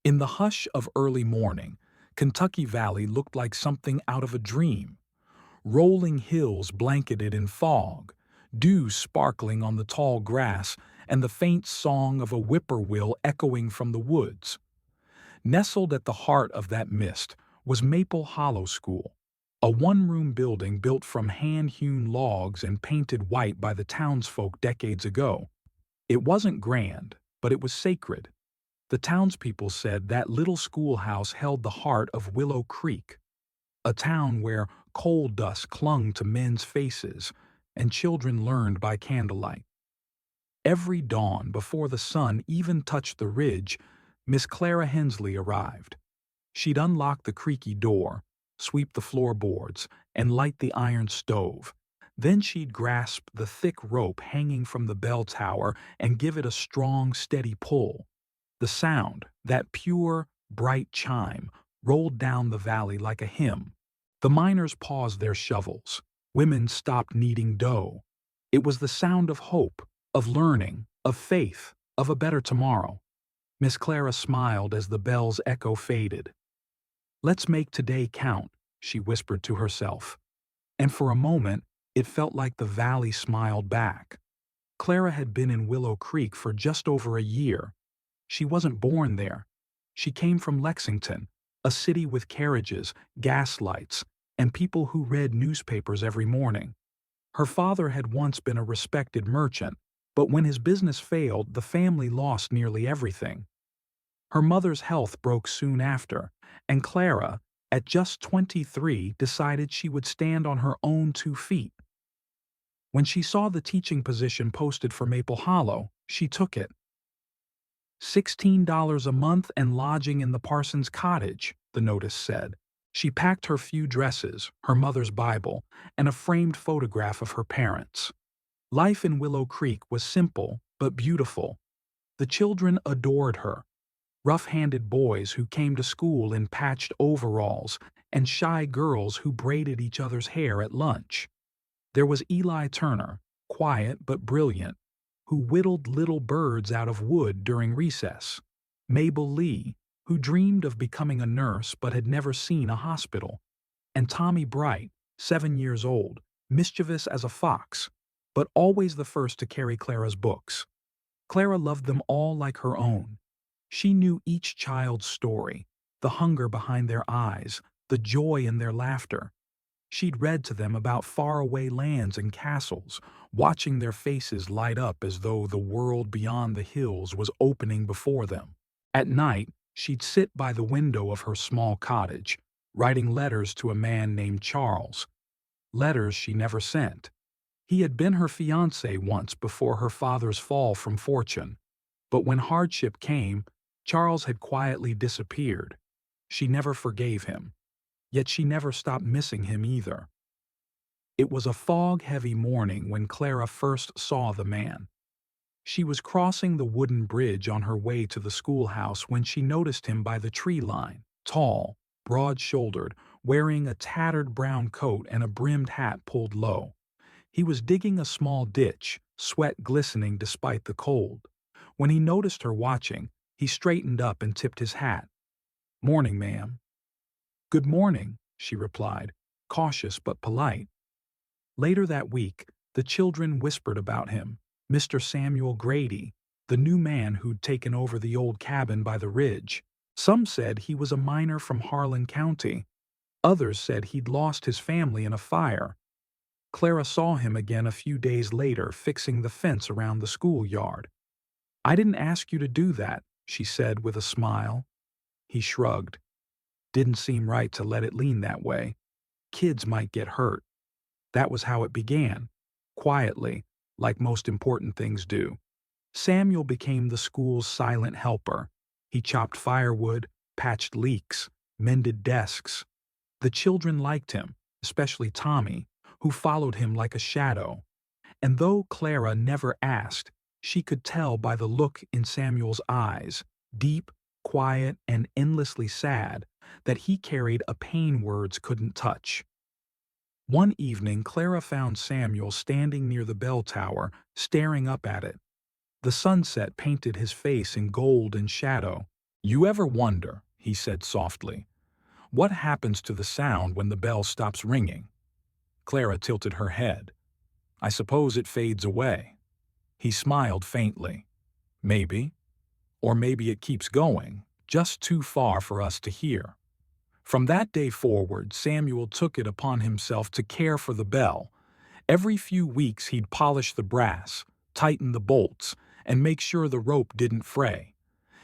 In the hush of early morning, Kentucky Valley looked like something out of a dream. Rolling hills blanketed in fog, dew sparkling on the tall grass, and the faint song of a whippoorwill echoing from the woods. Nestled at the heart of that mist was Maple Hollow School, a one-room building built from hand-hewn logs and painted white by the townsfolk decades ago. It wasn't grand, but it was sacred. The townspeople said that little schoolhouse held the heart of Willow Creek, a town where coal dust clung to men's faces and children learned by candlelight. Every dawn, before the sun even touched the ridge, Miss Clara Hensley arrived. She'd unlock the creaky door, sweep the floorboards, and light the iron stove. Then she'd grasp the thick rope hanging from the bell tower and give it a strong, steady pull. The sound, that pure, bright chime, rolled down the valley like a hymn. The miners paused their shovels. Women stopped kneading dough. It was the sound of hope, of learning, of faith, of a better tomorrow. Miss Clara smiled as the bell's echo faded. "Let's make today count," she whispered to herself. And for a moment, it felt like the valley smiled back. Clara had been in Willow Creek for just over a year. She wasn't born there. She came from Lexington, a city with carriages, gas lights, and people who read newspapers every morning. Her father had once been a respected merchant, but when his business failed, the family lost nearly everything. Her mother's health broke soon after, and Clara, at just 23, decided she would stand on her own 2 feet. When she saw the teaching position posted for Maple Hollow, she took it. $16 a month and lodging in the parson's cottage, the notice said. She packed her few dresses, her mother's Bible, and a framed photograph of her parents. Life in Willow Creek was simple but beautiful. The children adored her. Rough-handed boys who came to school in patched overalls and shy girls who braided each other's hair at lunch. There was Eli Turner, quiet but brilliant, who whittled little birds out of wood during recess. Mabel Lee, who dreamed of becoming a nurse but had never seen a hospital. And Tommy Bright, 7 years old, mischievous as a fox, but always the first to carry Clara's books. Clara loved them all like her own. She knew each child's story, the hunger behind their eyes, the joy in their laughter. She'd read to them about faraway lands and castles, watching their faces light up as though the world beyond the hills was opening before them. At night, she'd sit by the window of her small cottage, writing letters to a man named Charles. Letters she never sent. He had been her fiancé once before her father's fall from fortune. But when hardship came, Charles had quietly disappeared. She never forgave him. Yet she never stopped missing him either. It was a fog-heavy morning when Clara first saw the man. She was crossing the wooden bridge on her way to the schoolhouse when she noticed him by the tree line, tall, broad-shouldered, wearing a tattered brown coat and a brimmed hat pulled low. He was digging a small ditch, sweat glistening despite the cold. When he noticed her watching, he straightened up and tipped his hat. "Morning, ma'am." "Good morning," she replied, cautious but polite. Later that week, the children whispered about him, Mr. Samuel Grady, the new man who'd taken over the old cabin by the ridge. Some said he was a miner from Harlan County. Others said he'd lost his family in a fire. Clara saw him again a few days later fixing the fence around the schoolyard. "I didn't ask you to do that," she said with a smile. He shrugged. "Didn't seem right to let it lean that way. Kids might get hurt." That was how it began, quietly, like most important things do. Samuel became the school's silent helper. He chopped firewood, patched leaks, mended desks. The children liked him, especially Tommy, who followed him like a shadow. And though Clara never asked, she could tell by the look in Samuel's eyes, deep, quiet, and endlessly sad, that he carried a pain words couldn't touch. One evening, Clara found Samuel standing near the bell tower, staring up at it. The sunset painted his face in gold and shadow, You ever wonder, he said softly, what happens to the sound when the bell stops ringing? Clara tilted her head. I suppose it fades away. He smiled faintly. Maybe. Or maybe it keeps going, just too far for us to hear. From that day forward, Samuel took it upon himself to care for the bell. Every few weeks he'd polish the brass, tighten the bolts, and make sure the rope didn't fray.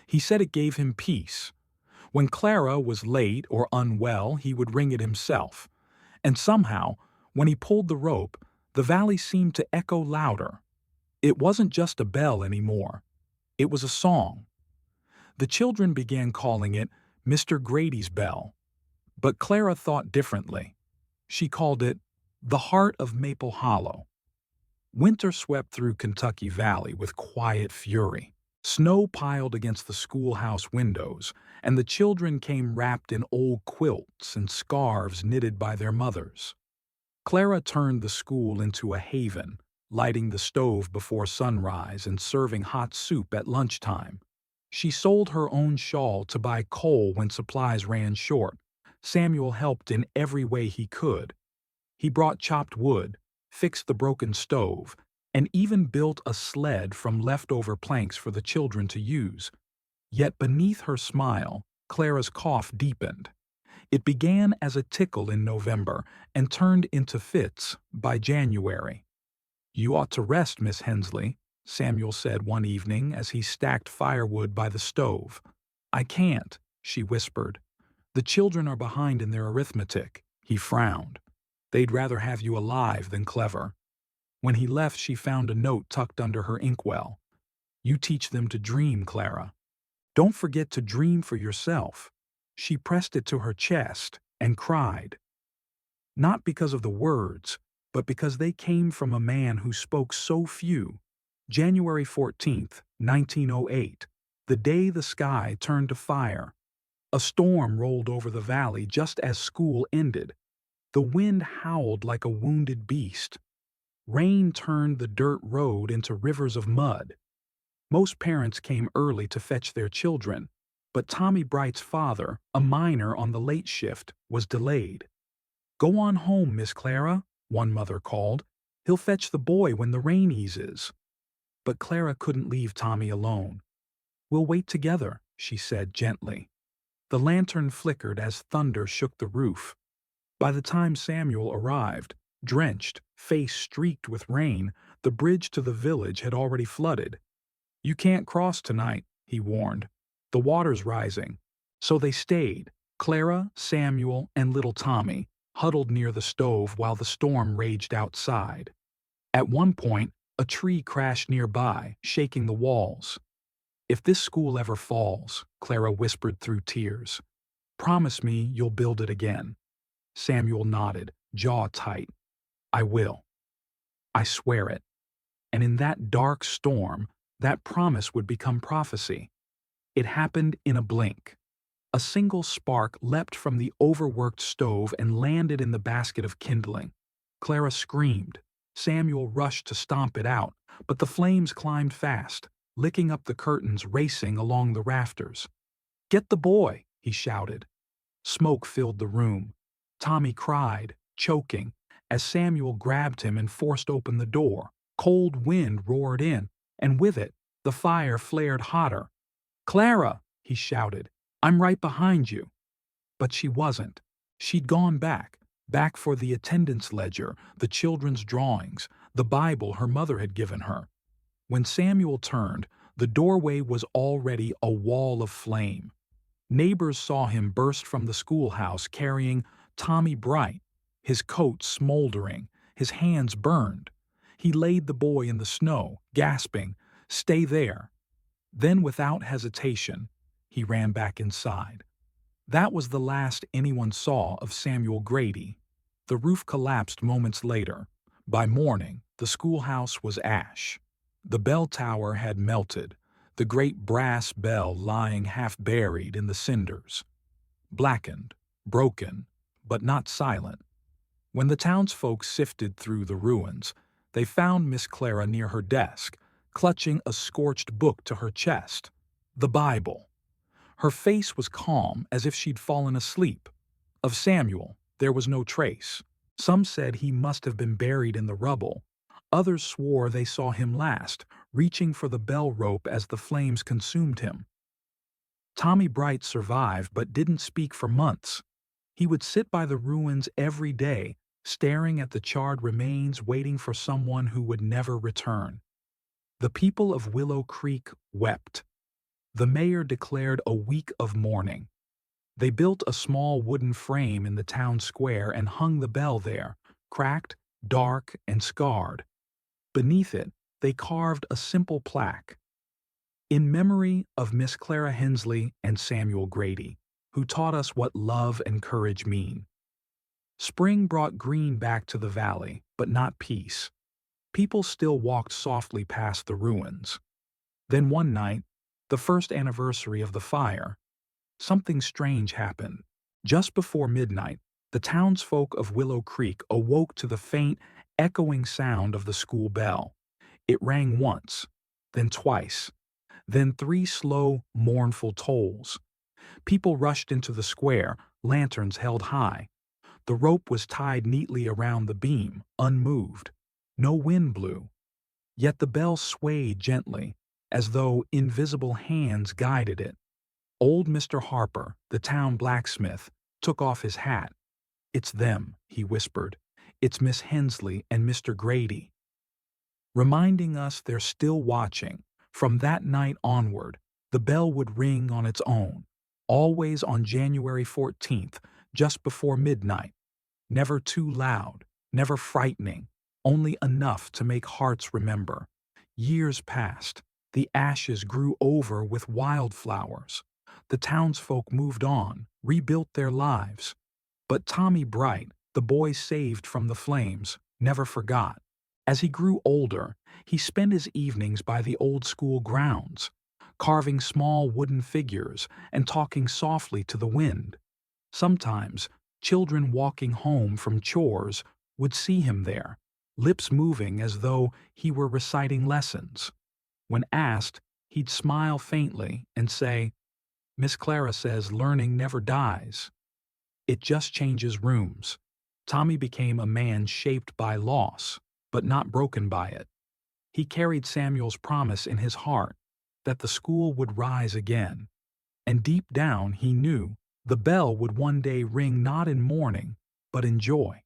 He said it gave him peace. When Clara was late or unwell, he would ring it himself. And somehow, when he pulled the rope, the valley seemed to echo louder. It wasn't just a bell anymore. It was a song. The children began calling it Mr. Grady's bell. But Clara thought differently. She called it the heart of Maple Hollow. Winter swept through Kentucky Valley with quiet fury. Snow piled against the schoolhouse windows, and the children came wrapped in old quilts and scarves knitted by their mothers. Clara turned the school into a haven, lighting the stove before sunrise and serving hot soup at lunchtime. She sold her own shawl to buy coal when supplies ran short. Samuel helped in every way he could. He brought chopped wood, fixed the broken stove, and even built a sled from leftover planks for the children to use. Yet beneath her smile, Clara's cough deepened. It began as a tickle in November and turned into fits by January. You ought to rest, Miss Hensley, Samuel said one evening as he stacked firewood by the stove. I can't, she whispered. The children are behind in their arithmetic. He frowned. They'd rather have you alive than clever. When he left, she found a note tucked under her inkwell. You teach them to dream, Clara. Don't forget to dream for yourself. She pressed it to her chest and cried. Not because of the words, but because they came from a man who spoke so few. January 14th, 1908, the day the sky turned to fire. A storm rolled over the valley just as school ended. The wind howled like a wounded beast. Rain turned the dirt road into rivers of mud. Most parents came early to fetch their children, but Tommy Bright's father, a miner on the late shift, was delayed. Go on home, Miss Clara, one mother called. He'll fetch the boy when the rain eases. But Clara couldn't leave Tommy alone. We'll wait together, she said gently. The lantern flickered as thunder shook the roof. By the time Samuel arrived, drenched, face streaked with rain, the bridge to the village had already flooded. You can't cross tonight, he warned. The water's rising. So they stayed, Clara, Samuel, and little Tommy, huddled near the stove while the storm raged outside. At one point, a tree crashed nearby, shaking the walls. If this school ever falls, Clara whispered through tears, promise me you'll build it again. Samuel nodded, jaw tight. I will. I swear it. And in that dark storm, that promise would become prophecy. It happened in a blink. A single spark leapt from the overworked stove and landed in the basket of kindling. Clara screamed. Samuel rushed to stomp it out, but the flames climbed fast, licking up the curtains, racing along the rafters. Get the boy, he shouted. Smoke filled the room. Tommy cried, choking, as Samuel grabbed him and forced open the door. Cold wind roared in, and with it, the fire flared hotter. Clara, he shouted, I'm right behind you. But she wasn't. She'd gone back for the attendance ledger, the children's drawings, the Bible her mother had given her. When Samuel turned, the doorway was already a wall of flame. Neighbors saw him burst from the schoolhouse carrying Tommy Bright, his coat smoldering, his hands burned. He laid the boy in the snow, gasping, "Stay there." Then, without hesitation, he ran back inside. That was the last anyone saw of Samuel Grady. The roof collapsed moments later. By morning, the schoolhouse was ash. The bell tower had melted, the great brass bell lying half buried in the cinders. Blackened, broken, but not silent. When the townsfolk sifted through the ruins, they found Miss Clara near her desk, clutching a scorched book to her chest. The Bible. Her face was calm, as if she'd fallen asleep. Of Samuel, there was no trace. Some said he must have been buried in the rubble. Others swore they saw him last, reaching for the bell rope as the flames consumed him. Tommy Bright survived but didn't speak for months. He would sit by the ruins every day, staring at the charred remains, waiting for someone who would never return. The people of Willow Creek wept. The mayor declared a week of mourning. They built a small wooden frame in the town square and hung the bell there, cracked, dark, and scarred. Beneath it, they carved a simple plaque. In memory of Miss Clara Hensley and Samuel Grady, who taught us what love and courage mean. Spring brought green back to the valley, but not peace. People still walked softly past the ruins. Then one night, the first anniversary of the fire, something strange happened. Just before midnight, the townsfolk of Willow Creek awoke to the faint, echoing sound of the school bell. It rang once, then twice, then three slow, mournful tolls. People rushed into the square, lanterns held high. The rope was tied neatly around the beam, unmoved. No wind blew. Yet the bell swayed gently, as though invisible hands guided it. Old Mr. Harper, the town blacksmith, took off his hat. "It's them," he whispered. "It's Miss Hensley and Mr. Grady." Reminding us they're still watching. From that night onward, the bell would ring on its own, always on January 14th, just before midnight. Never too loud, never frightening, only enough to make hearts remember. Years passed. The ashes grew over with wildflowers. The townsfolk moved on, rebuilt their lives. But Tommy Bright, the boy saved from the flames, never forgot. As he grew older, he spent his evenings by the old school grounds, carving small wooden figures and talking softly to the wind. Sometimes, children walking home from chores would see him there, lips moving as though he were reciting lessons. When asked, he'd smile faintly and say, "Miss Clara says learning never dies. It just changes rooms." Tommy became a man shaped by loss, but not broken by it. He carried Samuel's promise in his heart that the school would rise again. And deep down he knew the bell would one day ring not in mourning, but in joy.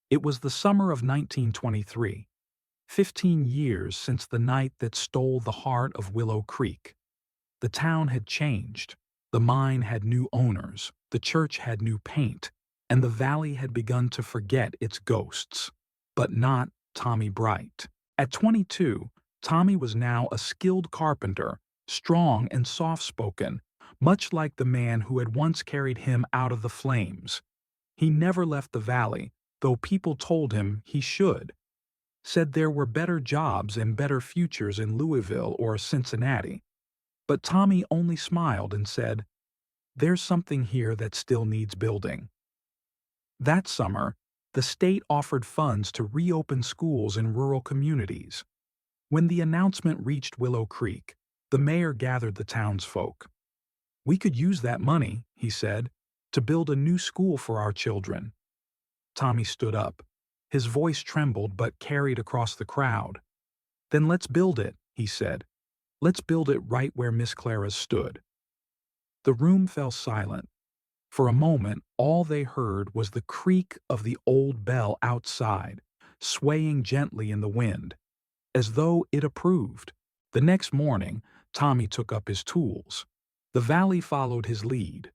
It was the summer of 1923, 15 years since the night that stole the heart of Willow Creek. The town had changed. The mine had new owners, the church had new paint, and the valley had begun to forget its ghosts. But not Tommy Bright. At 22, Tommy was now a skilled carpenter, strong and soft-spoken, much like the man who had once carried him out of the flames. He never left the valley, though people told him he should. Said there were better jobs and better futures in Louisville or Cincinnati. But Tommy only smiled and said, "There's something here that still needs building." That summer, the state offered funds to reopen schools in rural communities. When the announcement reached Willow Creek, the mayor gathered the townsfolk. "We could use that money," he said, "to build a new school for our children." Tommy stood up. His voice trembled but carried across the crowd. "Then let's build it," he said. "Let's build it right where Miss Clara's stood." The room fell silent. For a moment, all they heard was the creak of the old bell outside, swaying gently in the wind, as though it approved. The next morning, Tommy took up his tools. The valley followed his lead.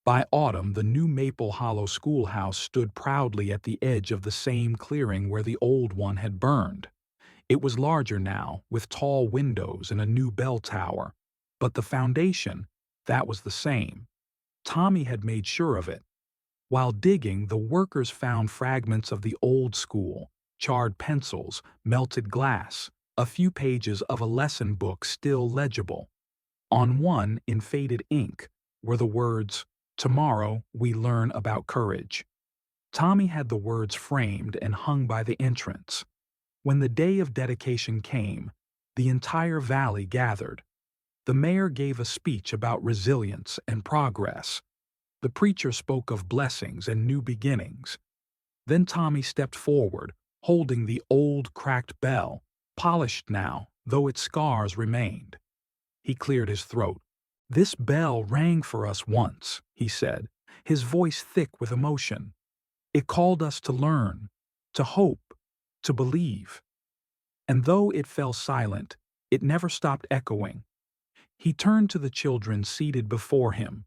By autumn, the new Maple Hollow schoolhouse stood proudly at the edge of the same clearing where the old one had burned. It was larger now, with tall windows and a new bell tower. But the foundation, that was the same. Tommy had made sure of it. While digging, the workers found fragments of the old school, charred pencils, melted glass, a few pages of a lesson book still legible. On one, in faded ink, were the words, "Tomorrow we learn about courage." Tommy had the words framed and hung by the entrance. When the day of dedication came, the entire valley gathered. The mayor gave a speech about resilience and progress. The preacher spoke of blessings and new beginnings. Then Tommy stepped forward, holding the old cracked bell, polished now, though its scars remained. He cleared his throat. "This bell rang for us once," he said, his voice thick with emotion. "It called us to learn, to hope, to believe." And though it fell silent, it never stopped echoing. He turned to the children seated before him,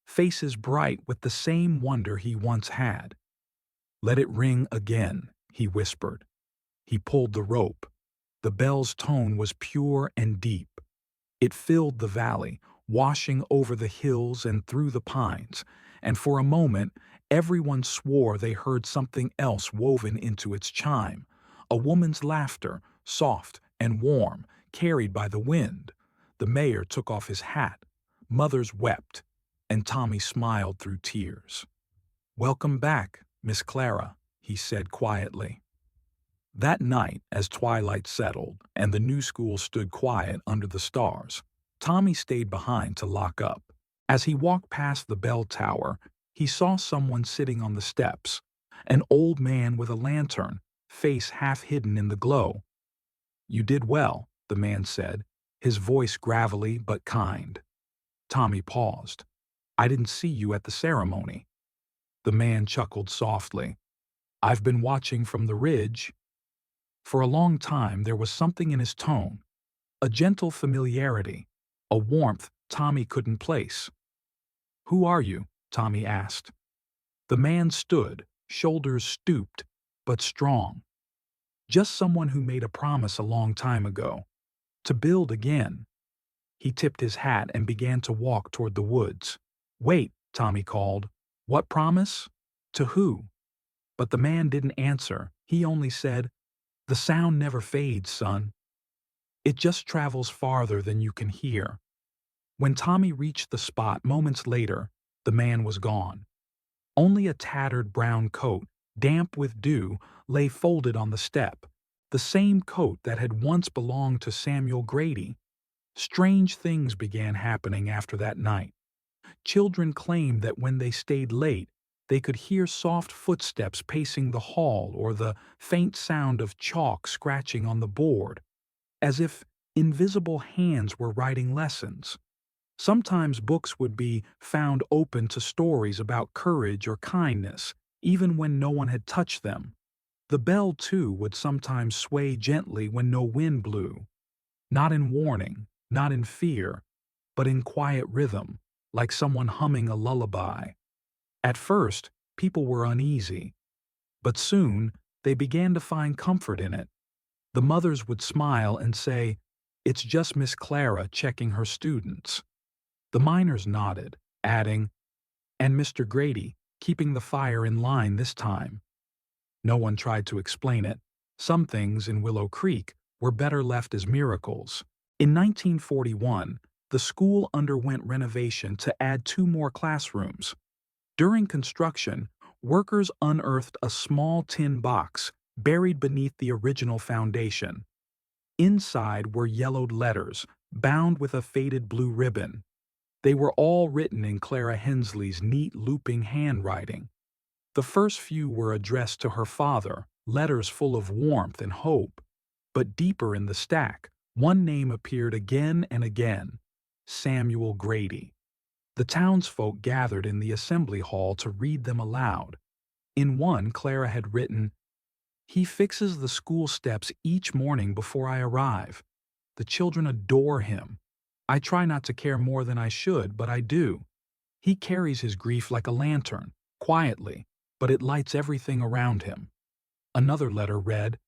faces bright with the same wonder he once had. "Let it ring again," he whispered. He pulled the rope. The bell's tone was pure and deep. It filled the valley, washing over the hills and through the pines, and for a moment everyone swore they heard something else woven into its chime, a woman's laughter, soft and warm, carried by the wind. The mayor took off his hat. Mothers wept, and Tommy smiled through tears. "Welcome back, Miss Clara," he said quietly. That night, as twilight settled and the new school stood quiet under the stars, Tommy stayed behind to lock up. As he walked past the bell tower, he saw someone sitting on the steps, an old man with a lantern, face half hidden in the glow. "You did well," the man said, his voice gravelly but kind. Tommy paused. "I didn't see you at the ceremony." The man chuckled softly. "I've been watching from the ridge." For a long time there was something in his tone, a gentle familiarity, a warmth Tommy couldn't place. "Who are you?" Tommy asked. The man stood, shoulders stooped, but strong. "Just someone who made a promise a long time ago. To build again." He tipped his hat and began to walk toward the woods. "Wait," Tommy called. "What promise? To who?" But the man didn't answer. He only said, "The sound never fades, son. It just travels farther than you can hear." When Tommy reached the spot moments later, the man was gone. Only a tattered brown coat, damp with dew, lay folded on the step, the same coat that had once belonged to Samuel Grady. Strange things began happening after that night. Children claimed that when they stayed late, they could hear soft footsteps pacing the hall or the faint sound of chalk scratching on the board, as if invisible hands were writing lessons. Sometimes books would be found open to stories about courage or kindness, even when no one had touched them. The bell, too, would sometimes sway gently when no wind blew, not in warning, not in fear, but in quiet rhythm, like someone humming a lullaby. At first, people were uneasy, but soon they began to find comfort in it. The mothers would smile and say, "It's just Miss Clara checking her students." The miners nodded, adding, "And Mr. Grady, keeping the fire in line this time." No one tried to explain it. Some things in Willow Creek were better left as miracles. In 1941, the school underwent renovation to add 2 more classrooms. During construction, workers unearthed a small tin box buried beneath the original foundation. Inside were yellowed letters, bound with a faded blue ribbon. They were all written in Clara Hensley's neat looping handwriting. The first few were addressed to her father, letters full of warmth and hope. But deeper in the stack, one name appeared again and again: Samuel Grady. The townsfolk gathered in the assembly hall to read them aloud. In one, Clara had written, "He fixes the school steps each morning before I arrive. The children adore him. I try not to care more than I should, but I do. He carries his grief like a lantern, quietly, but it lights everything around him." Another letter read,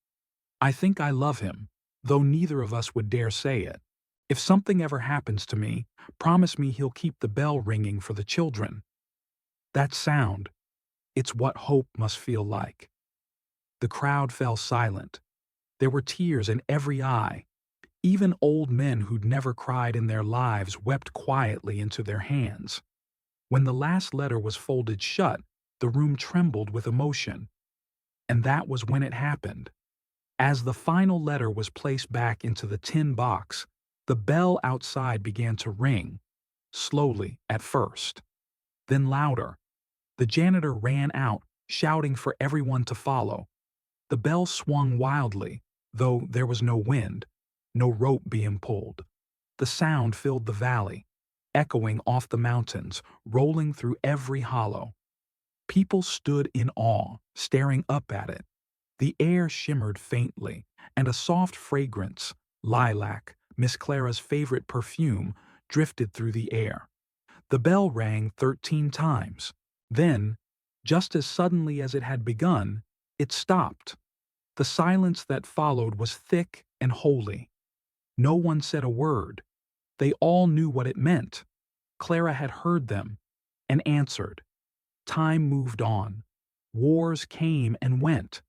"I think I love him, though neither of us would dare say it. If something ever happens to me, promise me he'll keep the bell ringing for the children." That sound, it's what hope must feel like. The crowd fell silent. There were tears in every eye. Even old men who'd never cried in their lives wept quietly into their hands. When the last letter was folded shut, the room trembled with emotion. And that was when it happened. As the final letter was placed back into the tin box, The bell outside began to ring, slowly at first, then louder. The janitor ran out, shouting for everyone to follow. The bell swung wildly, though there was no wind, no rope being pulled. The sound filled the valley, echoing off the mountains, rolling through every hollow. People stood in awe, staring up at it. The air shimmered faintly, and a soft fragrance, lilac, Miss Clara's favorite perfume, drifted through the air. The bell rang 13 times. Then, just as suddenly as it had begun, it stopped. The silence that followed was thick and holy. No one said a word. They all knew what it meant. Clara had heard them and answered. Time moved on. Wars came and went.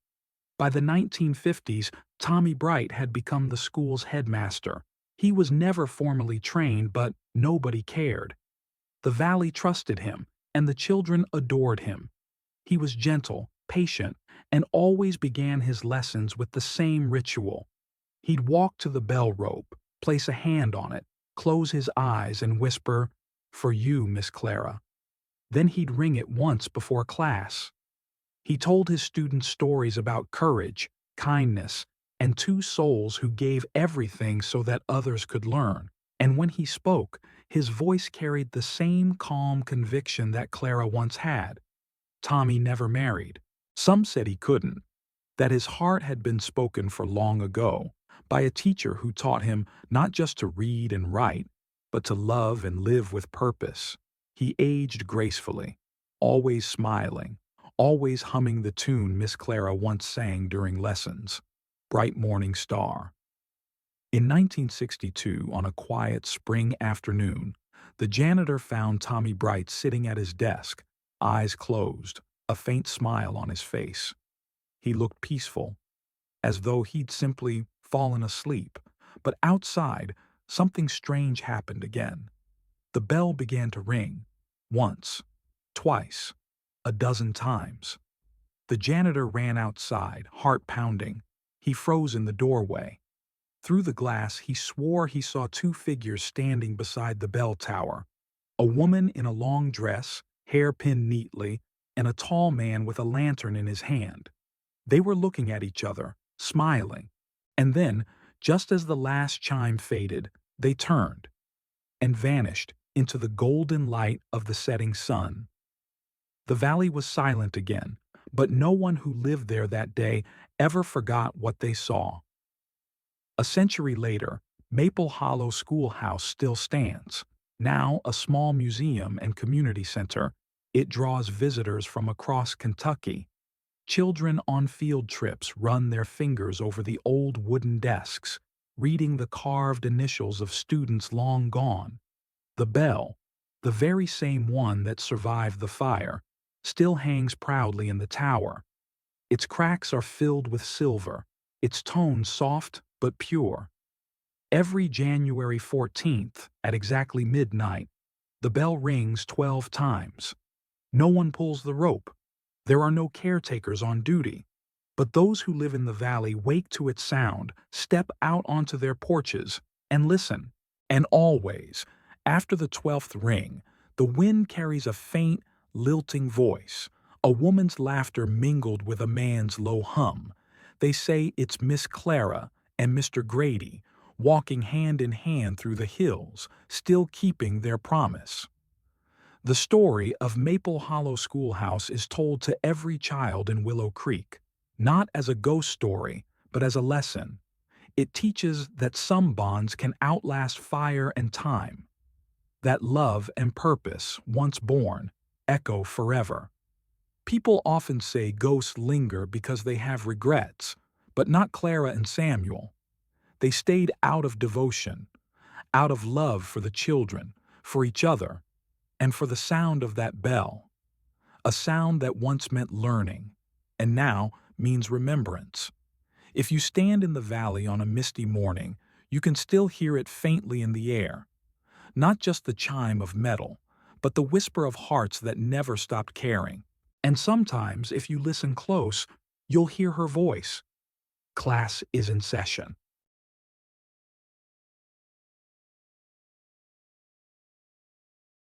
By the 1950s, Tommy Bright had become the school's headmaster. He was never formally trained, but nobody cared. The valley trusted him, and the children adored him. He was gentle, patient, and always began his lessons with the same ritual. He'd walk to the bell rope, place a hand on it, close his eyes, and whisper, "For you, Miss Clara." Then he'd ring it once before class. He told his students stories about courage, kindness, and two souls who gave everything so that others could learn. And when he spoke, his voice carried the same calm conviction that Clara once had. Tommy never married. Some said he couldn't, that his heart had been spoken for long ago by a teacher who taught him not just to read and write, but to love and live with purpose. He aged gracefully, always smiling, always humming the tune Miss Clara once sang during lessons, "Bright Morning Star." In 1962, on a quiet spring afternoon, the janitor found Tommy Bright sitting at his desk, eyes closed, a faint smile on his face. He looked peaceful, as though he'd simply fallen asleep. But outside, something strange happened again. The bell began to ring, once, twice, a dozen times. The janitor ran outside, heart pounding. He froze in the doorway. Through the glass, he swore he saw two figures standing beside the bell tower. A woman in a long dress, hair pinned neatly, and a tall man with a lantern in his hand. They were looking at each other, smiling. And then, just as the last chime faded, they turned and vanished into the golden light of the setting sun. The valley was silent again, but no one who lived there that day ever forgot what they saw. A century later, Maple Hollow Schoolhouse still stands. Now a small museum and community center, it draws visitors from across Kentucky. Children on field trips run their fingers over the old wooden desks, reading the carved initials of students long gone. The bell, the very same one that survived the fire, still hangs proudly in the tower. Its cracks are filled with silver, its tone soft but pure. Every January 14th, at exactly midnight, the bell rings 12 times. No one pulls the rope. There are no caretakers on duty. But those who live in the valley wake to its sound, step out onto their porches, and listen. And always, after the 12th ring, the wind carries a faint, lilting voice, a woman's laughter mingled with a man's low hum. They say it's Miss Clara and Mr. Grady, walking hand in hand through the hills, still keeping their promise. The story of Maple Hollow Schoolhouse is told to every child in Willow Creek, not as a ghost story, but as a lesson. It teaches that some bonds can outlast fire and time, that love and purpose, once born, echo forever. People often say ghosts linger because they have regrets, but not Clara and Samuel. They stayed out of devotion, out of love for the children, for each other, and for the sound of that bell, a sound that once meant learning, and now means remembrance. If you stand in the valley on a misty morning, you can still hear it faintly in the air, not just the chime of metal, but the whisper of hearts that never stopped caring. And sometimes, if you listen close, you'll hear her voice. Class is in session.